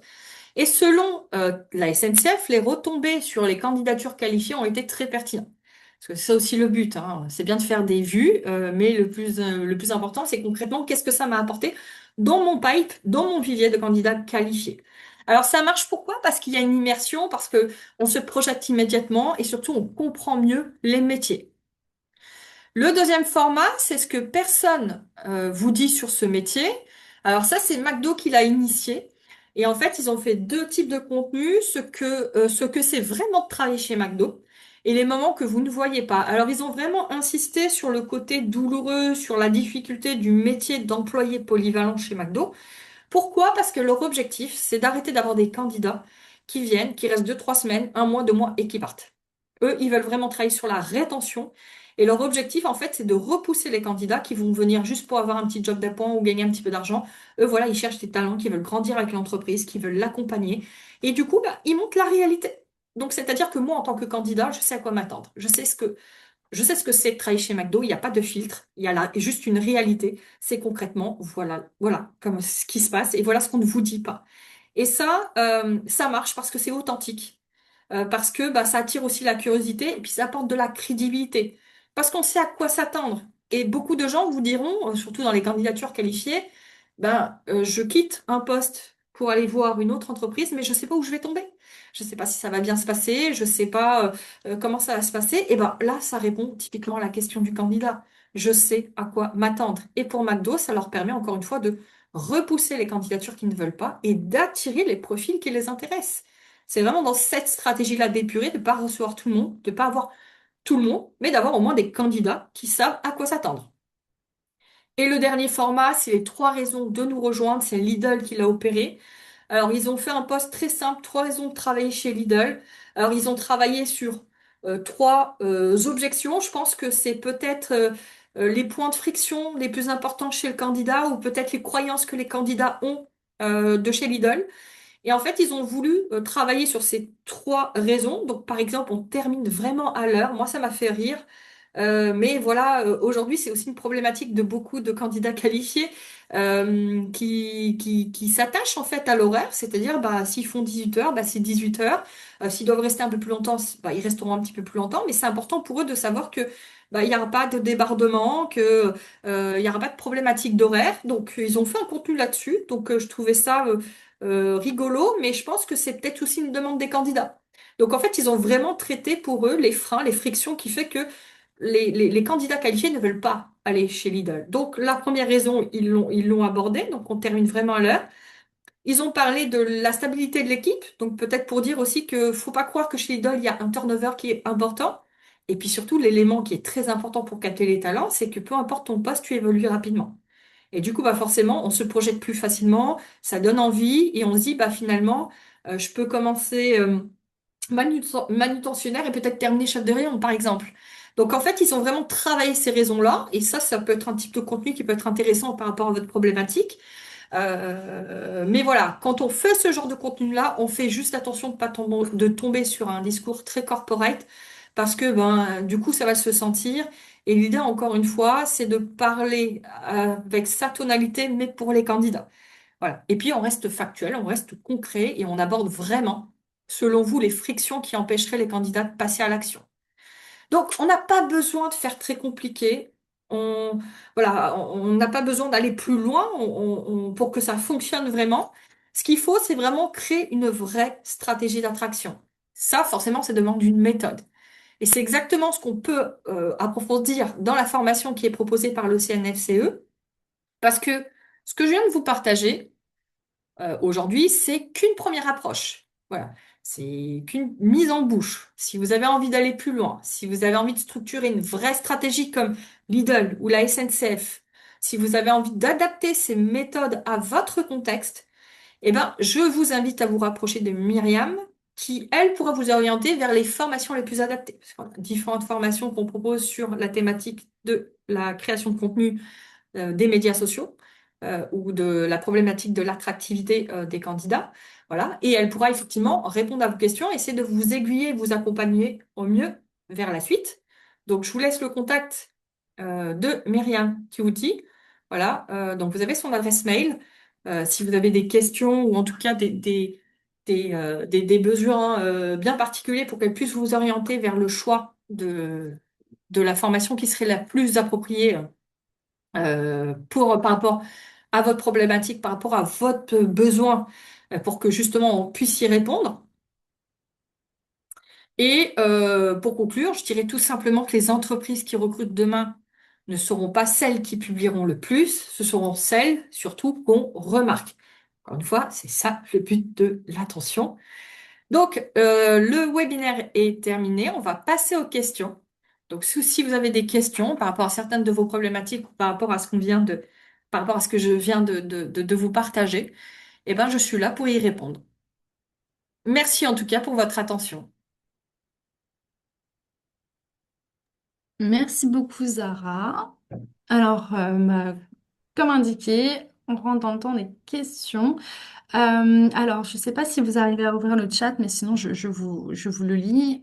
Et selon la SNCF, les retombées sur les candidatures qualifiées ont été très pertinentes. Parce que c'est ça aussi le but, hein. C'est bien de faire des vues, mais le plus important, c'est concrètement qu'est-ce que ça m'a apporté dans mon pipe, dans mon vivier de candidats qualifiés. Alors ça marche pourquoi? Parce qu'il y a une immersion, parce que on se projette immédiatement et surtout on comprend mieux les métiers. Le deuxième format, c'est ce que personne vous dit sur ce métier. Alors ça, c'est McDo qui l'a initié. Et en fait, ils ont fait deux types de contenus, ce que c'est vraiment de travailler chez McDo et les moments que vous ne voyez pas. Alors, ils ont vraiment insisté sur le côté douloureux, sur la difficulté du métier d'employé polyvalent chez McDo. Pourquoi? Parce que leur objectif, c'est d'arrêter d'avoir des candidats qui viennent, qui restent 2, 3 semaines, 1 mois, 2 mois et qui partent. Eux, ils veulent vraiment travailler sur la rétention. Et leur objectif, en fait, c'est de repousser les candidats qui vont venir juste pour avoir un petit job d'appoint ou gagner un petit peu d'argent. Eux, voilà, ils cherchent des talents qui veulent grandir avec l'entreprise, qui veulent l'accompagner. Et du coup, bah, ils montrent la réalité. Donc, c'est-à-dire que moi, en tant que candidat, je sais à quoi m'attendre. Je sais ce que c'est de travailler chez McDo. Il n'y a pas de filtre. Il y a là juste une réalité. C'est concrètement, voilà, comme ce qui se passe et voilà ce qu'on ne vous dit pas. Et ça marche parce que c'est authentique. Parce que bah, ça attire aussi la curiosité et puis ça apporte de la crédibilité. Parce qu'on sait à quoi s'attendre. Et beaucoup de gens vous diront, surtout dans les candidatures qualifiées, ben, je quitte un poste pour aller voir une autre entreprise, mais je ne sais pas où je vais tomber. Je ne sais pas si ça va bien se passer, je ne sais pas comment ça va se passer. Et ben là, ça répond typiquement à la question du candidat. Je sais à quoi m'attendre. Et pour McDo, ça leur permet encore une fois de repousser les candidatures qui ne veulent pas et d'attirer les profils qui les intéressent. C'est vraiment dans cette stratégie-là d'épurée, de ne pas recevoir tout le monde, de ne pas avoir tout le monde, mais d'avoir au moins des candidats qui savent à quoi s'attendre. Et le dernier format, c'est les 3 raisons de nous rejoindre. C'est Lidl qui l'a opéré. Alors, ils ont fait un post très simple, 3 raisons de travailler chez Lidl. Alors, ils ont travaillé sur 3 objections. Je pense que c'est peut-être les points de friction les plus importants chez le candidat ou peut-être les croyances que les candidats ont de chez Lidl. Et en fait, ils ont voulu travailler sur ces 3 raisons. Donc, par exemple, on termine vraiment à l'heure. Moi, ça m'a fait rire. Mais voilà, aujourd'hui, c'est aussi une problématique de beaucoup de candidats qualifiés qui s'attachent en fait à l'horaire, c'est-à-dire bah, s'ils font 18 heures, bah, c'est 18 heures. S'ils doivent rester un peu plus longtemps, bah, ils resteront un petit peu plus longtemps, mais c'est important pour eux de savoir que bah, il n'y aura pas de débordement, que il n'y aura pas de problématique d'horaire. Donc, ils ont fait un contenu là-dessus. Donc, je trouvais ça rigolo, mais je pense que c'est peut-être aussi une demande des candidats. Donc, en fait, ils ont vraiment traité pour eux les freins, les frictions qui fait que les candidats qualifiés ne veulent pas aller chez Lidl. Donc, la première raison, ils l'ont abordé. Donc, on termine vraiment à l'heure. Ils ont parlé de la stabilité de l'équipe. Donc, peut-être pour dire aussi que faut pas croire que chez Lidl, il y a un turnover qui est important. Et puis surtout, l'élément qui est très important pour capter les talents, c'est que peu importe ton poste, tu évolues rapidement. Et du coup, bah forcément, on se projette plus facilement, ça donne envie et on se dit, bah finalement, je peux commencer manutentionnaire et peut-être terminer chef de rayon, par exemple. Donc en fait, ils ont vraiment travaillé ces raisons-là, et ça peut être un type de contenu qui peut être intéressant par rapport à votre problématique. Mais voilà, quand on fait ce genre de contenu-là, on fait juste attention de tomber sur un discours très corporate, parce que ben du coup, ça va se sentir. Et l'idée, encore une fois, c'est de parler avec sa tonalité, mais pour les candidats. Voilà. Et puis on reste factuel, on reste concret et on aborde vraiment, selon vous, les frictions qui empêcheraient les candidats de passer à l'action. Donc on n'a pas besoin de faire très compliqué. Voilà, on n'a pas besoin d'aller plus loin pour que ça fonctionne vraiment. Ce qu'il faut, c'est vraiment créer une vraie stratégie d'attraction. Ça, forcément, ça demande une méthode. Et c'est exactement ce qu'on peut approfondir dans la formation qui est proposée par le CNFCE, parce que ce que je viens de vous partager, aujourd'hui, c'est qu'une première approche. Voilà. C'est qu'une mise en bouche. Si vous avez envie d'aller plus loin, si vous avez envie de structurer une vraie stratégie comme Lidl ou la SNCF, si vous avez envie d'adapter ces méthodes à votre contexte, eh ben, je vous invite à vous rapprocher de Myriam, qui, elle, pourra vous orienter vers les formations les plus adaptées. Parce qu'on a différentes formations qu'on propose sur la thématique de la création de contenu des médias sociaux ou de la problématique de l'attractivité des candidats. Voilà. Et elle pourra effectivement répondre à vos questions, essayer de vous aiguiller, vous accompagner au mieux vers la suite. Donc, je vous laisse le contact de Myriam Kiouti. Voilà, donc vous avez son adresse mail. Si vous avez des questions ou en tout cas des besoins bien particuliers pour qu'elle puisse vous orienter vers le choix de la formation qui serait la plus appropriée par rapport à votre problématique, par rapport à votre besoin, pour que justement on puisse y répondre. Et pour conclure, je dirais tout simplement que les entreprises qui recrutent demain ne seront pas celles qui publieront le plus, ce seront celles surtout qu'on remarque. Encore une fois, c'est ça le but de l'attention. Donc, le webinaire est terminé. On va passer aux questions. Donc, si vous avez des questions par rapport à certaines de vos problématiques ou par rapport à par rapport à ce que je viens de vous partager, eh ben, je suis là pour y répondre. Merci en tout cas pour votre attention. Merci beaucoup, Zara. Alors, comme indiqué, on rentre dans le temps des questions. Alors, je ne sais pas si vous arrivez à ouvrir le chat, mais sinon, je vous le lis.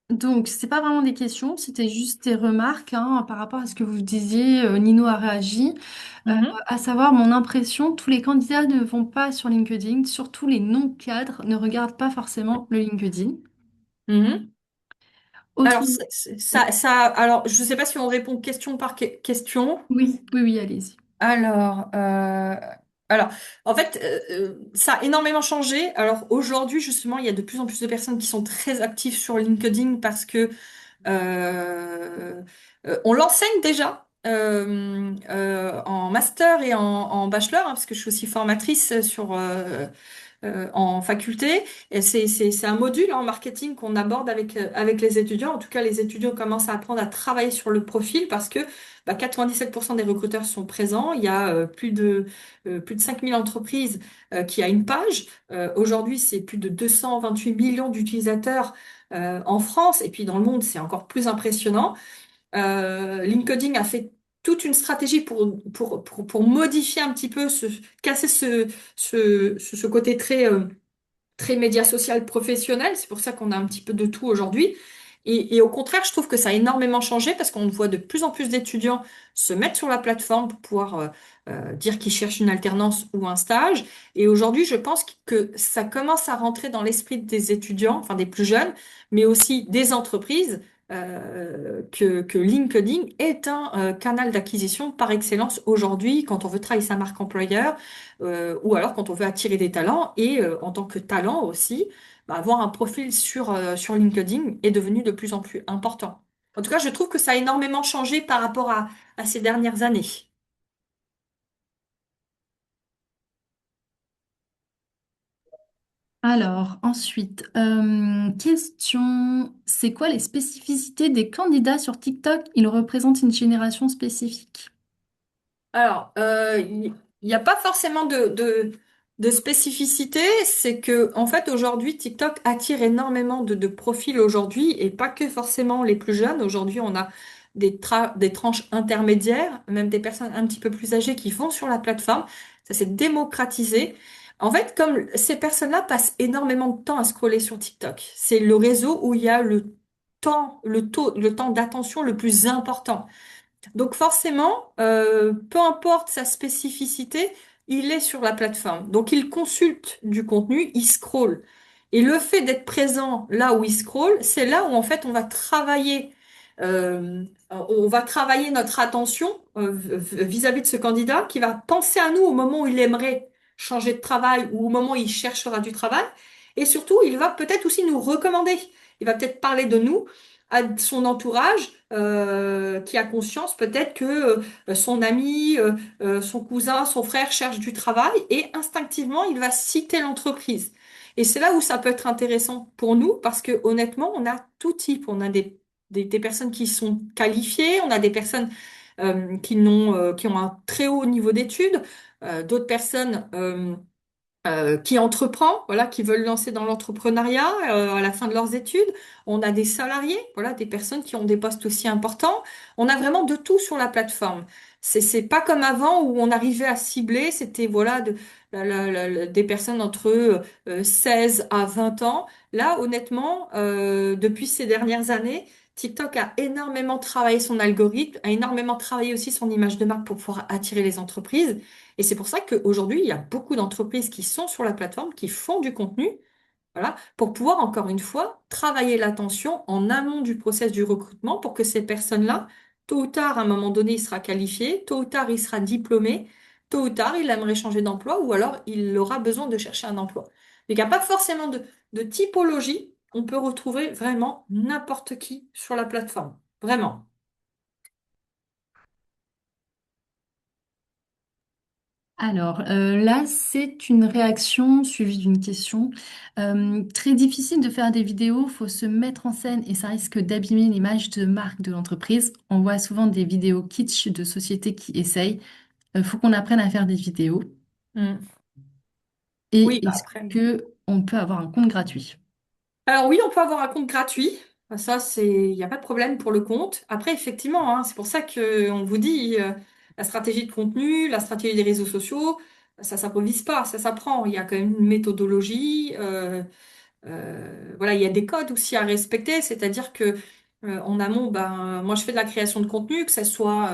Donc, c'est pas vraiment des questions, c'était juste des remarques hein, par rapport à ce que vous disiez. Nino a réagi. Mhm, À savoir, mon impression, tous les candidats ne vont pas sur LinkedIn, surtout les non-cadres ne regardent pas forcément le LinkedIn. mhm. Autre... Alors, alors, je ne sais pas si on répond question par question. Oui, oui, oui, allez-y. Alors, alors, en fait, ça a énormément changé. Alors aujourd'hui, justement, il y a de plus en plus de personnes qui sont très actives sur LinkedIn parce que euh, on l'enseigne déjà en master et en bachelor, hein, parce que je suis aussi formatrice en faculté. Et c'est un module en marketing qu'on aborde avec les étudiants. En tout cas, les étudiants commencent à apprendre à travailler sur le profil parce que 97% des recruteurs sont présents. Il y a plus de 5000 entreprises qui a une page. Aujourd'hui, c'est plus de 228 millions d'utilisateurs en France. Et puis dans le monde, c'est encore plus impressionnant. LinkedIn a fait toute une stratégie pour modifier un petit peu, casser ce côté très média social professionnel. C'est pour ça qu'on a un petit peu de tout aujourd'hui. Et au contraire, je trouve que ça a énormément changé parce qu'on voit de plus en plus d'étudiants se mettre sur la plateforme pour pouvoir dire qu'ils cherchent une alternance ou un stage. Et aujourd'hui, je pense que ça commence à rentrer dans l'esprit des étudiants, enfin des plus jeunes, mais aussi des entreprises, que LinkedIn est un canal d'acquisition par excellence aujourd'hui quand on veut travailler sa marque employeur ou alors quand on veut attirer des talents et en tant que talent aussi, avoir un profil sur LinkedIn est devenu de plus en plus important. En tout cas, je trouve que ça a énormément changé par rapport à ces dernières années. Alors, ensuite, question, c'est quoi les spécificités des candidats sur TikTok? Ils représentent une génération spécifique. Alors, il n'y a pas forcément de spécificité, c'est que en fait aujourd'hui TikTok attire énormément de profils aujourd'hui et pas que forcément les plus jeunes. Aujourd'hui, on a des tranches intermédiaires, même des personnes un petit peu plus âgées qui vont sur la plateforme. Ça s'est démocratisé. En fait, comme ces personnes-là passent énormément de temps à scroller sur TikTok, c'est le réseau où il y a le temps d'attention le plus important. Donc forcément, peu importe sa spécificité, il est sur la plateforme. Donc il consulte du contenu, il scrolle. Et le fait d'être présent là où il scrolle, c'est là où en fait on va travailler notre attention vis-à-vis de ce candidat qui va penser à nous au moment où il aimerait changer de travail ou au moment où il cherchera du travail. Et surtout, il va peut-être aussi nous recommander. Il va peut-être parler de nous à son entourage qui a conscience peut-être que son ami, son cousin, son frère cherche du travail et instinctivement, il va citer l'entreprise. Et c'est là où ça peut être intéressant pour nous parce que honnêtement, on a tout type. On a des personnes qui sont qualifiées, on a des personnes qui ont un très haut niveau d'études, d'autres personnes qui entreprend, voilà, qui veulent lancer dans l'entrepreneuriat à la fin de leurs études. On a des salariés, voilà, des personnes qui ont des postes aussi importants. On a vraiment de tout sur la plateforme. C'est pas comme avant où on arrivait à cibler, c'était voilà des personnes entre 16 à 20 ans. Là, honnêtement, depuis ces dernières années, TikTok a énormément travaillé son algorithme, a énormément travaillé aussi son image de marque pour pouvoir attirer les entreprises. Et c'est pour ça qu'aujourd'hui, il y a beaucoup d'entreprises qui sont sur la plateforme, qui font du contenu, voilà, pour pouvoir, encore une fois, travailler l'attention en amont du process du recrutement pour que ces personnes-là, tôt ou tard, à un moment donné, il sera qualifié, tôt ou tard, il sera diplômé, tôt ou tard, il aimerait changer d'emploi ou alors il aura besoin de chercher un emploi. Donc, il n'y a pas forcément de typologie. On peut retrouver vraiment n'importe qui sur la plateforme. Vraiment. Alors là, c'est une réaction suivie d'une question. Très difficile de faire des vidéos, faut se mettre en scène et ça risque d'abîmer l'image de marque de l'entreprise. On voit souvent des vidéos kitsch de sociétés qui essayent. Faut qu'on apprenne à faire des vidéos. Mm. Oui, Et bah est-ce après. que on peut avoir un compte gratuit? Alors oui, on peut avoir un compte gratuit. Ça, il n'y a pas de problème pour le compte. Après, effectivement, hein, c'est pour ça que on vous dit la stratégie de contenu, la stratégie des réseaux sociaux, ça s'improvise pas, ça s'apprend. Il y a quand même une méthodologie. Voilà, il y a des codes aussi à respecter, c'est-à-dire que en amont, ben, moi je fais de la création de contenu, que ce soit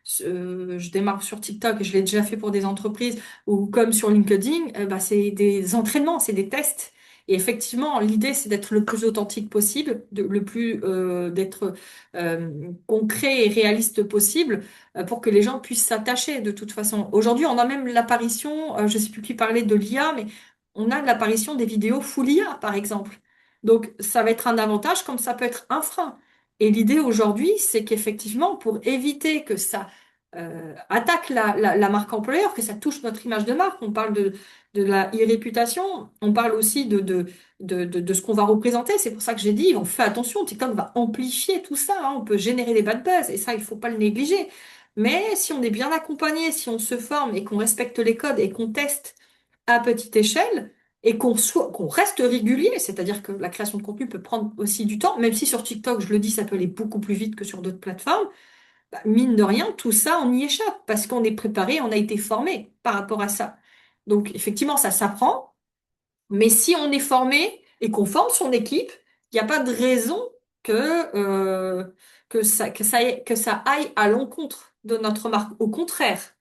je démarre sur TikTok, et je l'ai déjà fait pour des entreprises, ou comme sur LinkedIn, ben, c'est des entraînements, c'est des tests. Et effectivement, l'idée c'est d'être le plus authentique possible, le plus d'être concret et réaliste possible, pour que les gens puissent s'attacher de toute façon. Aujourd'hui, on a même l'apparition, je sais plus qui parlait de l'IA, mais on a l'apparition des vidéos full IA, par exemple. Donc, ça va être un avantage comme ça peut être un frein. Et l'idée aujourd'hui, c'est qu'effectivement, pour éviter que ça attaque la marque employeur, que ça touche notre image de marque, on parle de la e-réputation, on parle aussi de ce qu'on va représenter. C'est pour ça que j'ai dit, on fait attention, TikTok va amplifier tout ça, hein. On peut générer des bad buzz, et ça, il faut pas le négliger. Mais si on est bien accompagné, si on se forme et qu'on respecte les codes et qu'on teste à petite échelle et qu'on reste régulier, c'est-à-dire que la création de contenu peut prendre aussi du temps, même si sur TikTok, je le dis, ça peut aller beaucoup plus vite que sur d'autres plateformes, bah, mine de rien, tout ça, on y échappe parce qu'on est préparé, on a été formé par rapport à ça. Donc, effectivement, ça s'apprend, mais si on est formé et qu'on forme son équipe, il n'y a pas de raison que, que ça aille à l'encontre de notre marque. Au contraire.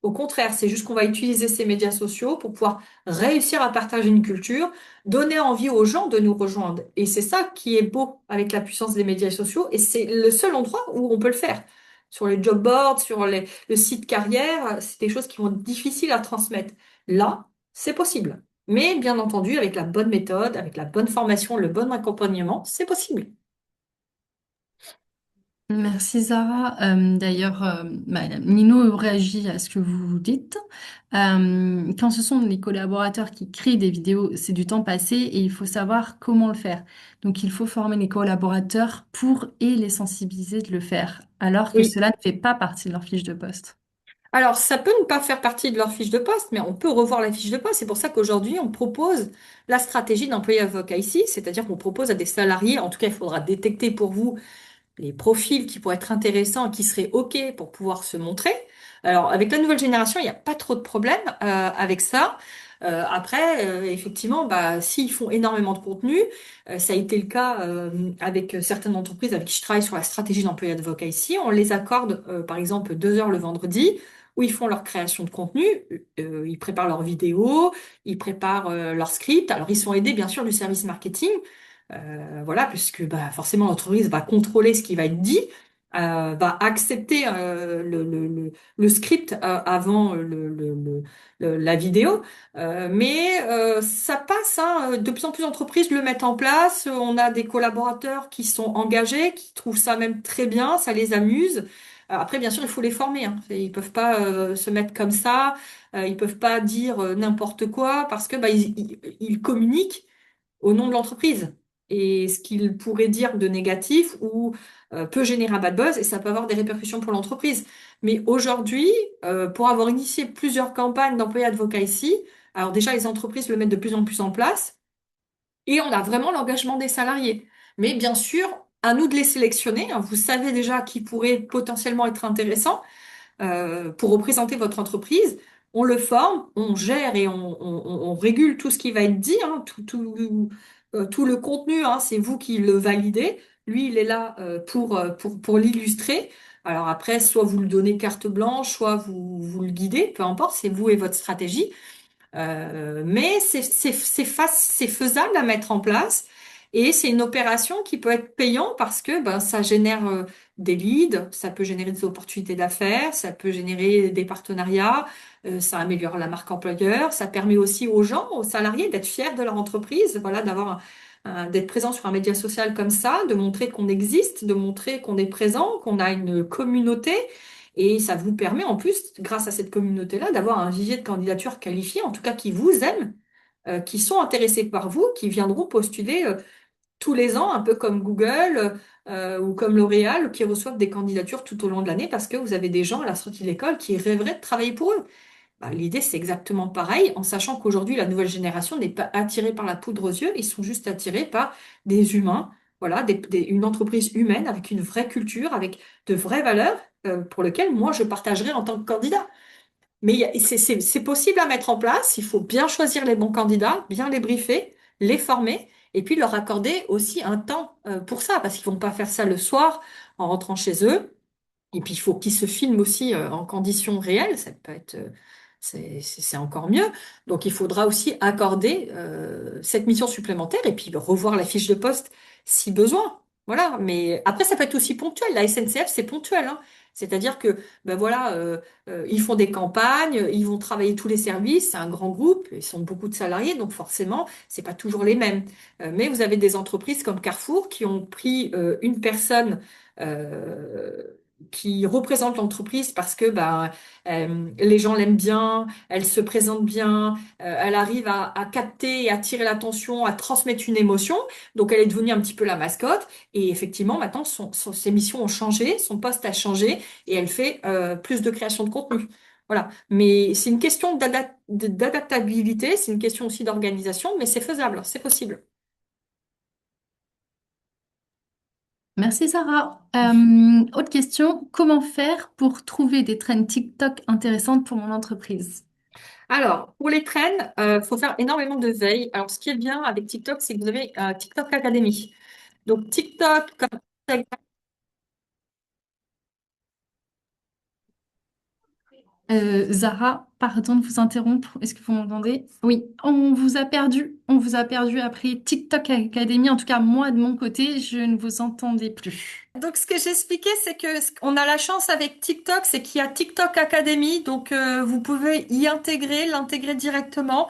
Au contraire, c'est juste qu'on va utiliser ces médias sociaux pour pouvoir réussir à partager une culture, donner envie aux gens de nous rejoindre. Et c'est ça qui est beau avec la puissance des médias sociaux. Et c'est le seul endroit où on peut le faire. Sur les job boards, sur le site carrière, c'est des choses qui vont être difficiles à transmettre. Là, c'est possible. Mais bien entendu, avec la bonne méthode, avec la bonne formation, le bon accompagnement, c'est possible. Merci Zara. D'ailleurs, Nino réagit à ce que vous dites. Quand ce sont les collaborateurs qui créent des vidéos, c'est du temps passé et il faut savoir comment le faire. Donc, il faut former les collaborateurs pour et les sensibiliser de le faire, alors que Oui. cela ne fait pas partie de leur fiche de poste. Alors, ça peut ne pas faire partie de leur fiche de poste, mais on peut revoir la fiche de poste. C'est pour ça qu'aujourd'hui, on propose la stratégie d'employé avocat ici, c'est-à-dire qu'on propose à des salariés, en tout cas, il faudra détecter pour vous les profils qui pourraient être intéressants et qui seraient OK pour pouvoir se montrer. Alors, avec la nouvelle génération, il n'y a pas trop de problème avec ça. Après, effectivement, bah, s'ils font énormément de contenu, ça a été le cas avec certaines entreprises avec qui je travaille sur la stratégie d'employé avocat ici. On les accorde, par exemple, 2 heures le vendredi, où ils font leur création de contenu, ils préparent leurs vidéos, ils préparent leur script. Alors, ils sont aidés, bien sûr, du service marketing. Voilà, puisque bah, forcément l'entreprise va contrôler ce qui va être dit, va accepter le script avant la vidéo, mais ça passe, hein, de plus en plus d'entreprises le mettent en place. On a des collaborateurs qui sont engagés, qui trouvent ça même très bien, ça les amuse. Après, bien sûr, il faut les former, hein. Ils peuvent pas se mettre comme ça, ils peuvent pas dire n'importe quoi parce que bah, ils communiquent au nom de l'entreprise et ce qu'il pourrait dire de négatif ou peut générer un bad buzz et ça peut avoir des répercussions pour l'entreprise. Mais aujourd'hui, pour avoir initié plusieurs campagnes d'employés advocats ici, alors déjà les entreprises le mettent de plus en plus en place et on a vraiment l'engagement des salariés. Mais bien sûr, à nous de les sélectionner, hein. Vous savez déjà qui pourrait potentiellement être intéressant pour représenter votre entreprise. On le forme, on gère et on régule tout ce qui va être dit, hein, tout le contenu, hein, c'est vous qui le validez. Lui, il est là pour l'illustrer. Alors après, soit vous le donnez carte blanche, soit vous le guidez, peu importe, c'est vous et votre stratégie. Mais c'est faisable à mettre en place et c'est une opération qui peut être payante parce que ben, ça génère des leads, ça peut générer des opportunités d'affaires, ça peut générer des partenariats, ça améliore la marque employeur, ça permet aussi aux gens, aux salariés d'être fiers de leur entreprise, voilà, d'être présent sur un média social comme ça, de montrer qu'on existe, de montrer qu'on est présent, qu'on a une communauté. Et ça vous permet en plus, grâce à cette communauté-là, d'avoir un vivier de candidatures qualifiées, en tout cas qui vous aiment, qui sont intéressés par vous, qui viendront postuler tous les ans, un peu comme Google ou comme L'Oréal, qui reçoivent des candidatures tout au long de l'année parce que vous avez des gens à la sortie de l'école qui rêveraient de travailler pour eux. Bah, l'idée, c'est exactement pareil, en sachant qu'aujourd'hui, la nouvelle génération n'est pas attirée par la poudre aux yeux, ils sont juste attirés par des humains, voilà, une entreprise humaine avec une vraie culture, avec de vraies valeurs, pour lesquelles moi, je partagerai en tant que candidat. Mais c'est possible à mettre en place, il faut bien choisir les bons candidats, bien les briefer, les former, et puis leur accorder aussi un temps, pour ça, parce qu'ils vont pas faire ça le soir en rentrant chez eux. Et puis, il faut qu'ils se filment aussi en conditions réelles. Ça peut être, c'est encore mieux. Donc, il faudra aussi accorder cette mission supplémentaire et puis revoir la fiche de poste si besoin. Voilà. Mais après, ça peut être aussi ponctuel. La SNCF, c'est ponctuel, hein. C'est-à-dire que, ben voilà, ils font des campagnes, ils vont travailler tous les services. C'est un grand groupe, ils sont beaucoup de salariés, donc forcément, c'est pas toujours les mêmes. Mais vous avez des entreprises comme Carrefour qui ont pris une personne. euh, qui représente l'entreprise parce que bah, les gens l'aiment bien, elle se présente bien, elle arrive à capter et attirer l'attention, à transmettre une émotion. Donc elle est devenue un petit peu la mascotte. Et effectivement, maintenant, ses missions ont changé, son poste a changé et elle fait plus de création de contenu. Voilà. Mais c'est une question d'adaptabilité, c'est une question aussi d'organisation, mais c'est faisable, c'est possible. Merci Sarah. Autre question, comment faire pour trouver des trends TikTok intéressantes pour mon entreprise? Alors, pour les trends, faut faire énormément de veille. Alors, ce qui est bien avec TikTok, c'est que vous avez TikTok Academy. Donc, TikTok, comme Zara, pardon de vous interrompre. Est-ce que vous m'entendez? Oui, on vous a perdu. On vous a perdu après TikTok Academy. En tout cas, moi, de mon côté, je ne vous entendais plus. Donc, ce que j'expliquais, c'est que on a la chance avec TikTok, c'est qu'il y a TikTok Academy. Donc, vous pouvez l'intégrer directement.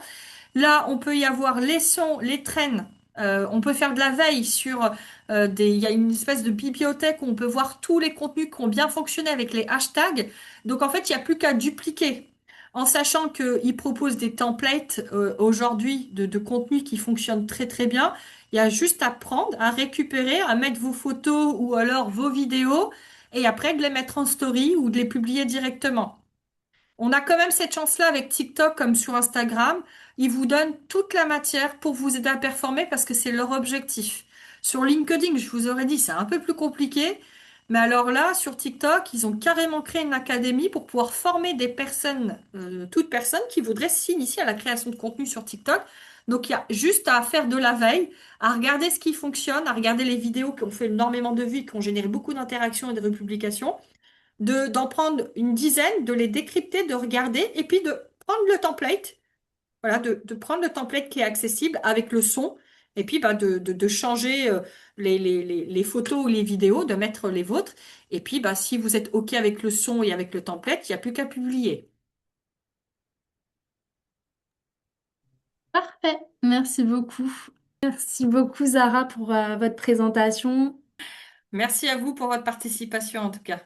Là, on peut y avoir les sons, les trends. On peut faire de la veille sur il y a une espèce de bibliothèque où on peut voir tous les contenus qui ont bien fonctionné avec les hashtags. Donc en fait, il n'y a plus qu'à dupliquer. En sachant qu'ils proposent des templates aujourd'hui de contenus qui fonctionnent très très bien. Il y a juste à prendre, à récupérer, à mettre vos photos ou alors vos vidéos et après de les mettre en story ou de les publier directement. On a quand même cette chance-là avec TikTok comme sur Instagram. Ils vous donnent toute la matière pour vous aider à performer parce que c'est leur objectif. Sur LinkedIn, je vous aurais dit, c'est un peu plus compliqué. Mais alors là, sur TikTok, ils ont carrément créé une académie pour pouvoir former des personnes, toute personne qui voudrait s'initier à la création de contenu sur TikTok. Donc il y a juste à faire de la veille, à regarder ce qui fonctionne, à regarder les vidéos qui ont fait énormément de vues, qui ont généré beaucoup d'interactions et de republications d'en prendre une dizaine, de les décrypter, de regarder, et puis de prendre le template, voilà, de prendre le template qui est accessible avec le son, et puis bah, de changer les photos ou les vidéos, de mettre les vôtres, et puis bah, si vous êtes OK avec le son et avec le template, il n'y a plus qu'à publier. Parfait. Merci beaucoup. Merci beaucoup, Zara, pour votre présentation. Merci à vous pour votre participation en tout cas.